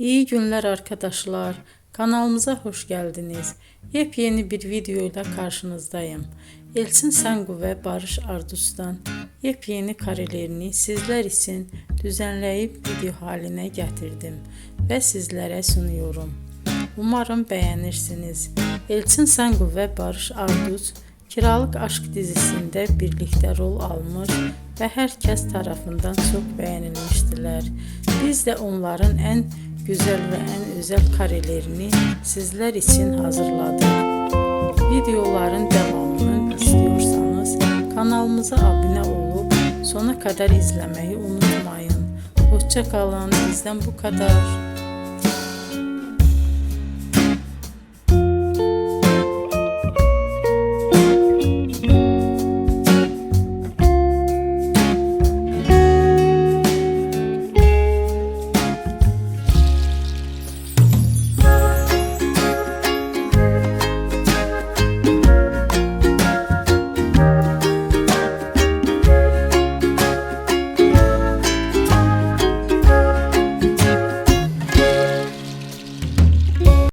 İyi günler arkadaşlar. Kanalımıza hoş geldiniz. Yepyeni bir video ile karşınızdayım. Elçin Sangu ve Barış Ardus'tan yepyeni karelerini sizler için düzenleyip video haline getirdim ve sizlere sunuyorum. Umarım beğenirsiniz. Elçin Sangu ve Barış Ardus Kiralık Aşk dizisinde birlikte rol almış ve herkes tarafından çok beğenilmiştiler. Biz de onların en güzel ve en özel karelerini sizler için hazırladık. Videoların devamını istiyorsanız kanalımıza abone olup sona kadar izlemeyi unutmayın. Hoşça kalın. Bizden bu kadar.